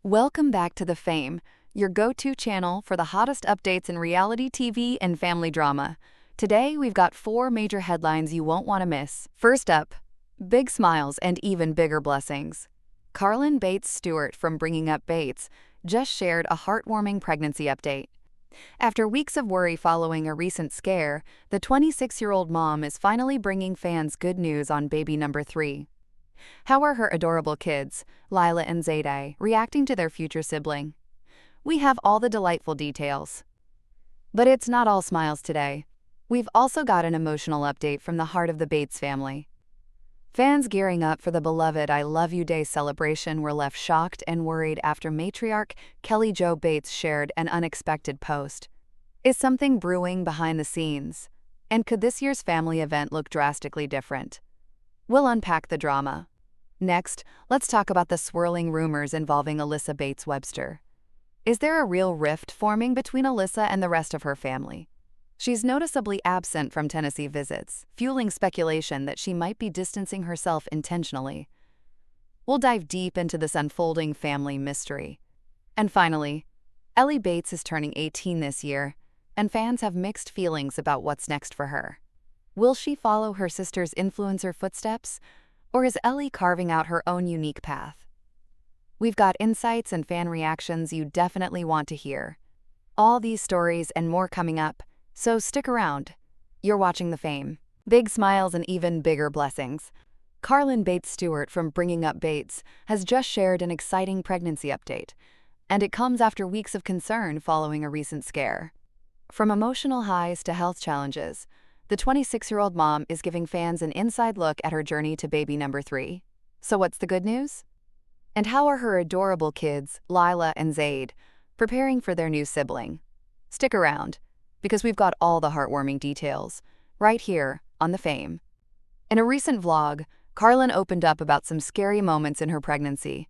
Welcome back to The Fame, your go-to channel for the hottest updates in reality TV and family drama. Today, we've got 4 major headlines you won't want to miss. First up, big smiles and even bigger blessings. Carlin Bates Stewart from Bringing Up Bates just shared a heartwarming pregnancy update. After weeks of worry following a recent scare, the 26-year-old mom is finally bringing fans good news on baby number 3. How are her adorable kids, Layla and Zade, reacting to their future sibling? We have all the delightful details. But it's not all smiles today. We've also got an emotional update from the heart of the Bates family. Fans gearing up for the beloved I Love You Day celebration were left shocked and worried after matriarch Kelly Jo Bates shared an unexpected post. Is something brewing behind the scenes? And could this year's family event look drastically different? We'll unpack the drama. Next, let's talk about the swirling rumors involving Alyssa Bates Webster. Is there a real rift forming between Alyssa and the rest of her family? She's noticeably absent from Tennessee visits, fueling speculation that she might be distancing herself intentionally. We'll dive deep into this unfolding family mystery. And finally, Ellie Bates is turning 18 this year, and fans have mixed feelings about what's next for her. Will she follow her sister's influencer footsteps, or is Ellie carving out her own unique path? We've got insights and fan reactions you definitely want to hear. All these stories and more coming up, so stick around. You're watching The Fame. Big smiles and even bigger blessings. Carlin Bates Stewart from Bringing Up Bates has just shared an exciting pregnancy update, and it comes after weeks of concern following a recent scare. From emotional highs to health challenges, the 26-year-old mom is giving fans an inside look at her journey to baby number 3. So what's the good news? And how are her adorable kids, Layla and Zade, preparing for their new sibling? Stick around, because we've got all the heartwarming details, right here on The Fame. In a recent vlog, Carlin opened up about some scary moments in her pregnancy.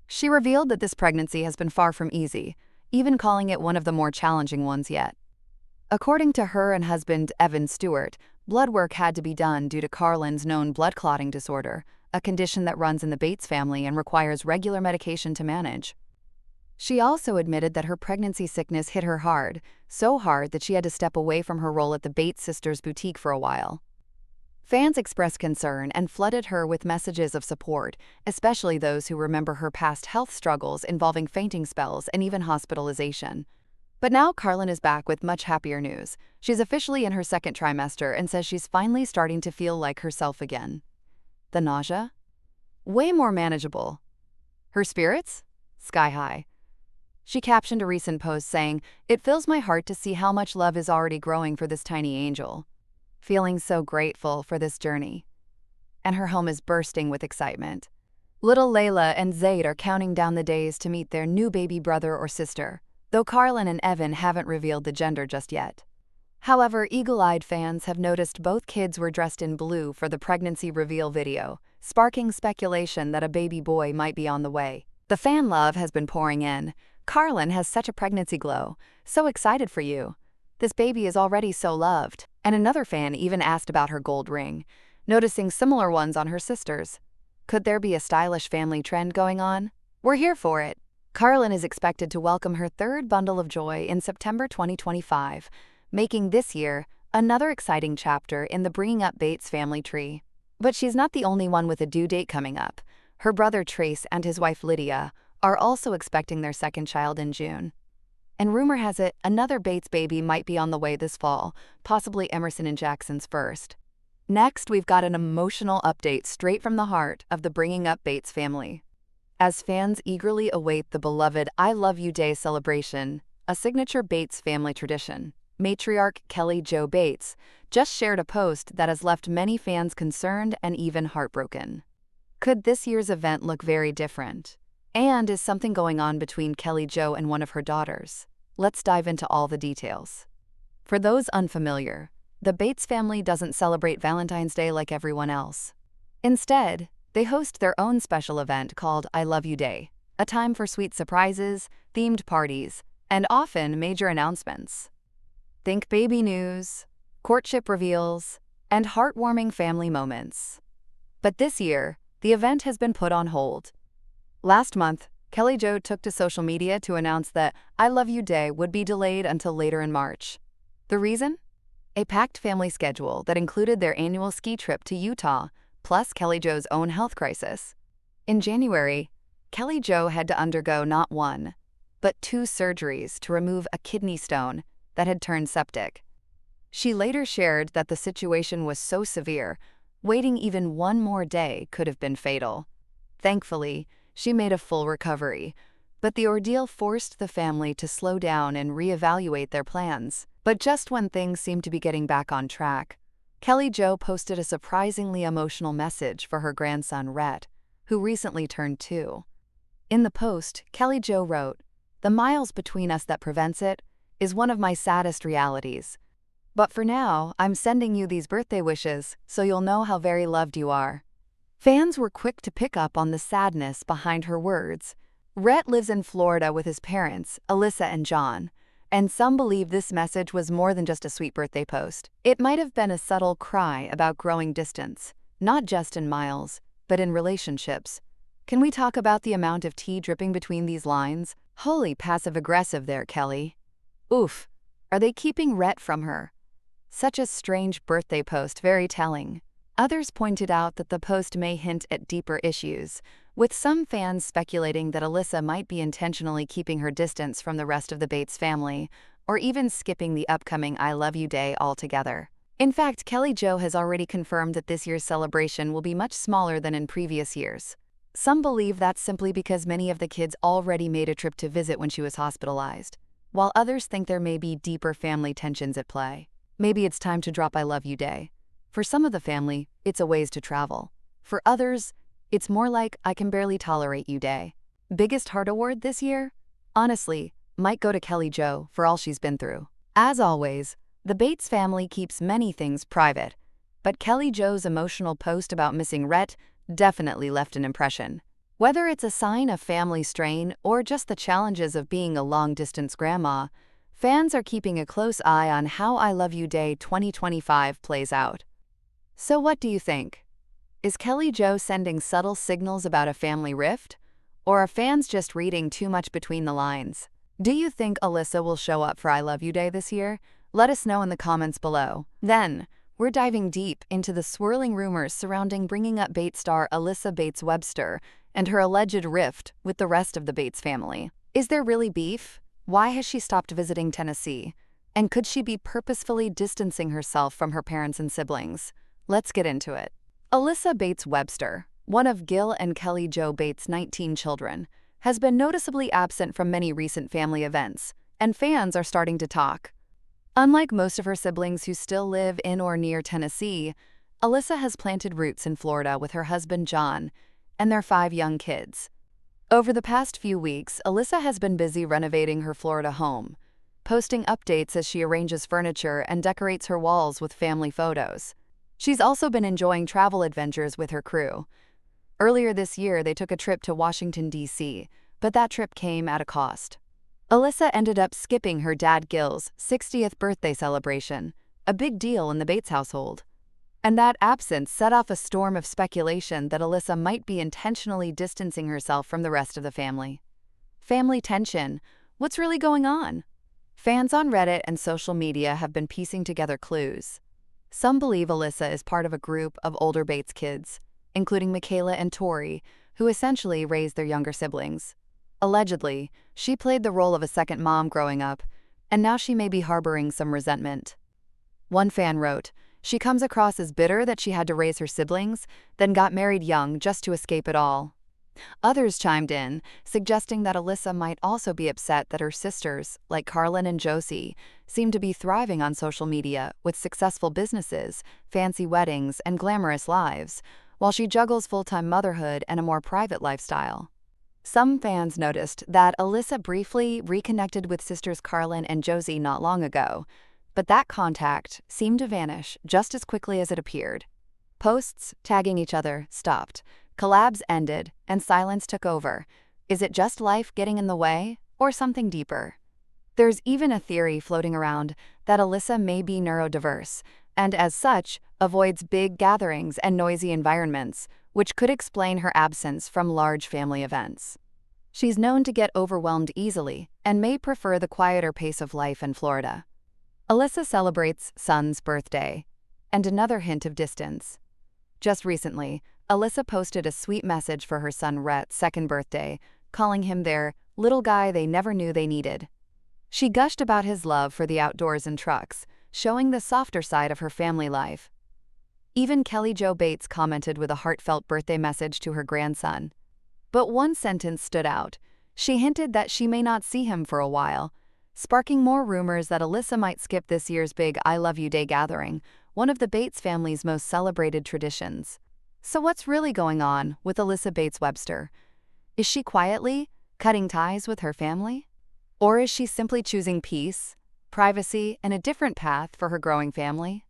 She revealed that this pregnancy has been far from easy, even calling it one of the more challenging ones yet. According to her and husband Evan Stewart, blood work had to be done due to Carlin's known blood clotting disorder, a condition that runs in the Bates family and requires regular medication to manage. She also admitted that her pregnancy sickness hit her hard, so hard that she had to step away from her role at the Bates sisters' boutique for a while. Fans expressed concern and flooded her with messages of support, especially those who remember her past health struggles involving fainting spells and even hospitalization. But now Carlin is back with much happier news. She's officially in her second trimester and says she's finally starting to feel like herself again. The nausea? Way more manageable. Her spirits? Sky high. She captioned a recent post saying, "It fills my heart to see how much love is already growing for this tiny angel. Feeling so grateful for this journey." And her home is bursting with excitement. Little Layla and Zade are counting down the days to meet their new baby brother or sister, though Carlin and Evan haven't revealed the gender just yet. However, eagle-eyed fans have noticed both kids were dressed in blue for the pregnancy reveal video, sparking speculation that a baby boy might be on the way. The fan love has been pouring in. Carlin has such a pregnancy glow. So excited for you. This baby is already so loved. And another fan even asked about her gold ring, noticing similar ones on her sisters. Could there be a stylish family trend going on? We're here for it. Carlin is expected to welcome her third bundle of joy in September 2025, making this year another exciting chapter in the Bringing Up Bates family tree. But she's not the only one with a due date coming up. Her brother Trace and his wife Lydia are also expecting their second child in June. And rumor has it another Bates baby might be on the way this fall, possibly Emerson and Jackson's first. Next, we've got an emotional update straight from the heart of the Bringing Up Bates family. As fans eagerly await the beloved I Love You Day celebration, a signature Bates family tradition, matriarch Kelly Jo Bates just shared a post that has left many fans concerned and even heartbroken. Could this year's event look very different? And is something going on between Kelly Jo and one of her daughters? Let's dive into all the details. For those unfamiliar, the Bates family doesn't celebrate Valentine's Day like everyone else. Instead, they host their own special event called I Love You Day, a time for sweet surprises, themed parties, and often major announcements. Think baby news, courtship reveals, and heartwarming family moments. But this year, the event has been put on hold. Last month, Kelly Jo took to social media to announce that I Love You Day would be delayed until later in March. The reason? A packed family schedule that included their annual ski trip to Utah, plus Kelly Jo's own health crisis. In January, Kelly Jo had to undergo not one, but 2 surgeries to remove a kidney stone that had turned septic. She later shared that the situation was so severe, waiting even one more day could have been fatal. Thankfully, she made a full recovery, but the ordeal forced the family to slow down and reevaluate their plans. But just when things seemed to be getting back on track, Kelly Jo posted a surprisingly emotional message for her grandson Rhett, who recently turned 2. In the post, Kelly Jo wrote, "The miles between us that prevents it is one of my saddest realities. But for now, I'm sending you these birthday wishes so you'll know how very loved you are." Fans were quick to pick up on the sadness behind her words. Rhett lives in Florida with his parents, Alyssa and John, and some believe this message was more than just a sweet birthday post. It might have been a subtle cry about growing distance, not just in miles, but in relationships. Can we talk about the amount of tea dripping between these lines? Holy passive-aggressive there, Kelly. Oof, are they keeping Rhett from her? Such a strange birthday post, very telling. Others pointed out that the post may hint at deeper issues, with some fans speculating that Alyssa might be intentionally keeping her distance from the rest of the Bates family, or even skipping the upcoming I Love You Day altogether. In fact, Kelly Jo has already confirmed that this year's celebration will be much smaller than in previous years. Some believe that's simply because many of the kids already made a trip to visit when she was hospitalized, while others think there may be deeper family tensions at play. Maybe it's time to drop I Love You Day. For some of the family, it's a ways to travel. For others, it's more like I Can Barely Tolerate You Day. Biggest heart award this year? Honestly, might go to Kelly Jo for all she's been through. As always, the Bates family keeps many things private, but Kelly Jo's emotional post about missing Rhett definitely left an impression. Whether it's a sign of family strain or just the challenges of being a long-distance grandma, fans are keeping a close eye on how I Love You Day 2025 plays out. So what do you think? Is Kelly Jo sending subtle signals about a family rift? Or are fans just reading too much between the lines? Do you think Alyssa will show up for I Love You Day this year? Let us know in the comments below. Then, we're diving deep into the swirling rumors surrounding Bringing Up Bates star Alyssa Bates Webster and her alleged rift with the rest of the Bates family. Is there really beef? Why has she stopped visiting Tennessee? And could she be purposefully distancing herself from her parents and siblings? Let's get into it. Alyssa Bates Webster, one of Gil and Kelly Jo Bates' 19 children, has been noticeably absent from many recent family events, and fans are starting to talk. Unlike most of her siblings who still live in or near Tennessee, Alyssa has planted roots in Florida with her husband John and their 5 young kids. Over the past few weeks, Alyssa has been busy renovating her Florida home, posting updates as she arranges furniture and decorates her walls with family photos. She's also been enjoying travel adventures with her crew. Earlier this year, they took a trip to Washington, D.C., but that trip came at a cost. Alyssa ended up skipping her dad Gil's 60th birthday celebration, a big deal in the Bates household. And that absence set off a storm of speculation that Alyssa might be intentionally distancing herself from the rest of the family. Family tension. What's really going on? Fans on Reddit and social media have been piecing together clues. Some believe Alyssa is part of a group of older Bates kids, including Michaela and Tori, who essentially raised their younger siblings. Allegedly, she played the role of a second mom growing up, and now she may be harboring some resentment. One fan wrote, "She comes across as bitter that she had to raise her siblings, then got married young just to escape it all." Others chimed in, suggesting that Alyssa might also be upset that her sisters, like Carlin and Josie, seem to be thriving on social media with successful businesses, fancy weddings, and glamorous lives, while she juggles full-time motherhood and a more private lifestyle. Some fans noticed that Alyssa briefly reconnected with sisters Carlin and Josie not long ago, but that contact seemed to vanish just as quickly as it appeared. Posts tagging each other stopped. Collabs ended, and silence took over. Is it just life getting in the way, or something deeper? There's even a theory floating around that Alyssa may be neurodiverse, and as such, avoids big gatherings and noisy environments, which could explain her absence from large family events. She's known to get overwhelmed easily and may prefer the quieter pace of life in Florida. Alyssa celebrates son's birthday, and another hint of distance. Just recently, Alyssa posted a sweet message for her son Rhett's second birthday, calling him their little guy they never knew they needed. She gushed about his love for the outdoors and trucks, showing the softer side of her family life. Even Kelly Jo Bates commented with a heartfelt birthday message to her grandson. But one sentence stood out. She hinted that she may not see him for a while, sparking more rumors that Alyssa might skip this year's big I Love You Day gathering, one of the Bates family's most celebrated traditions. So what's really going on with Alyssa Bates Webster? Is she quietly cutting ties with her family? Or is she simply choosing peace, privacy, and a different path for her growing family?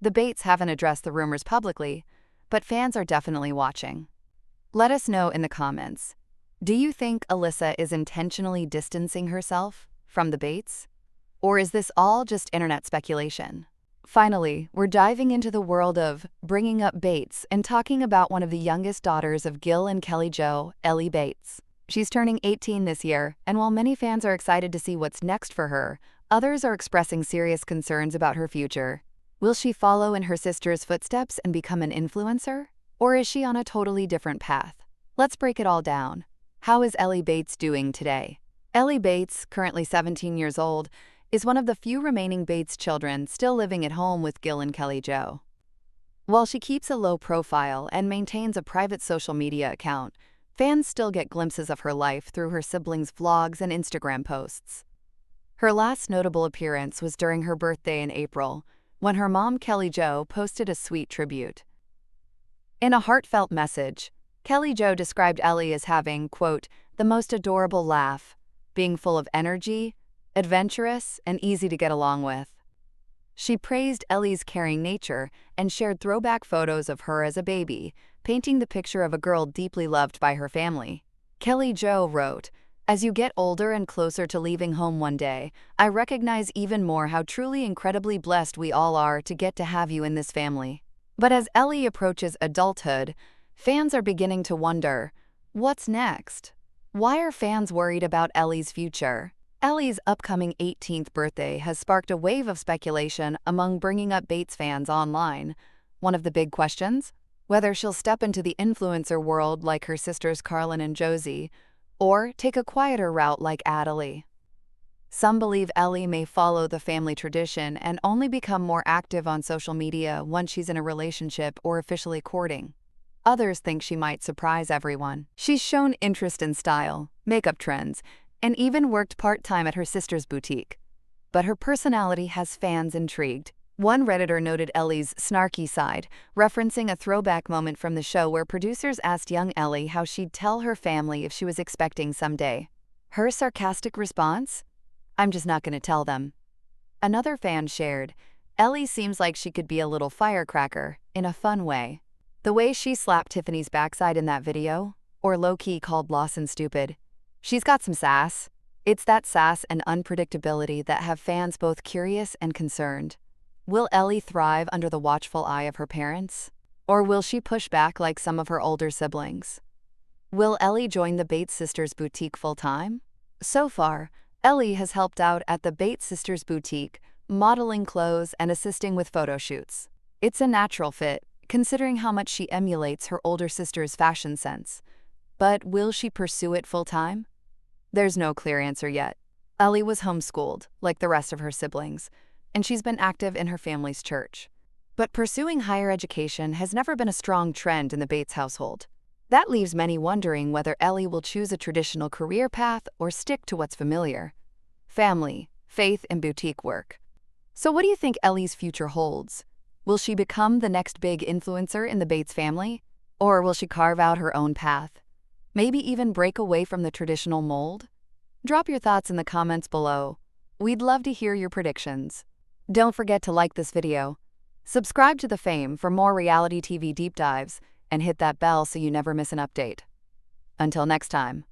The Bates haven't addressed the rumors publicly, but fans are definitely watching. Let us know in the comments. Do you think Alyssa is intentionally distancing herself from the Bates? Or is this all just internet speculation? Finally, we're diving into the world of bringing up Bates and talking about one of the youngest daughters of Gil and Kelly Jo, Ally Bates. She's turning 18 this year, and while many fans are excited to see what's next for her, others are expressing serious concerns about her future. Will she follow in her sister's footsteps and become an influencer? Or is she on a totally different path? Let's break it all down. How is Ally Bates doing today? Ally Bates, currently 17 years old, is one of the few remaining Bates children still living at home with Gil and Kelly Jo. While she keeps a low profile and maintains a private social media account, fans still get glimpses of her life through her siblings' vlogs and Instagram posts. Her last notable appearance was during her birthday in April, when her mom Kelly Jo posted a sweet tribute. In a heartfelt message, Kelly Jo described Ally as having, quote, the most adorable laugh, being full of energy, adventurous, and easy to get along with. She praised Ally's caring nature and shared throwback photos of her as a baby, painting the picture of a girl deeply loved by her family. Kelly Jo wrote, as you get older and closer to leaving home one day, I recognize even more how truly incredibly blessed we all are to get to have you in this family. But as Ally approaches adulthood, fans are beginning to wonder, what's next? Why are fans worried about Ally's future? Ally's upcoming 18th birthday has sparked a wave of speculation among Bringing Up Bates fans online. One of the big questions? Whether she'll step into the influencer world like her sisters Carlin and Josie, or take a quieter route like Ally. Some believe Ally may follow the family tradition and only become more active on social media once she's in a relationship or officially courting. Others think she might surprise everyone. She's shown interest in style, makeup trends, and even worked part-time at her sister's boutique. But her personality has fans intrigued. One Redditor noted Ally's snarky side, referencing a throwback moment from the show where producers asked young Ally how she'd tell her family if she was expecting someday. Her sarcastic response? I'm just not going to tell them. Another fan shared, Ally seems like she could be a little firecracker, in a fun way. The way she slapped Tiffany's backside in that video, or low-key called Lawson stupid, she's got some sass. It's that sass and unpredictability that have fans both curious and concerned. Will Ally thrive under the watchful eye of her parents? Or will she push back like some of her older siblings? Will Ally join the Bates sisters' boutique full-time? So far, Ally has helped out at the Bates sisters' boutique, modeling clothes and assisting with photo shoots. It's a natural fit, considering how much she emulates her older sister's fashion sense. But will she pursue it full-time? There's no clear answer yet. Ally was homeschooled, like the rest of her siblings, and she's been active in her family's church. But pursuing higher education has never been a strong trend in the Bates household. That leaves many wondering whether Ally will choose a traditional career path or stick to what's familiar: family, faith, and boutique work. So what do you think Ally's future holds? Will she become the next big influencer in the Bates family? Or will she carve out her own path? Maybe even break away from the traditional mold? Drop your thoughts in the comments below. We'd love to hear your predictions. Don't forget to like this video, subscribe to The Fame for more reality TV deep dives, and hit that bell so you never miss an update. Until next time.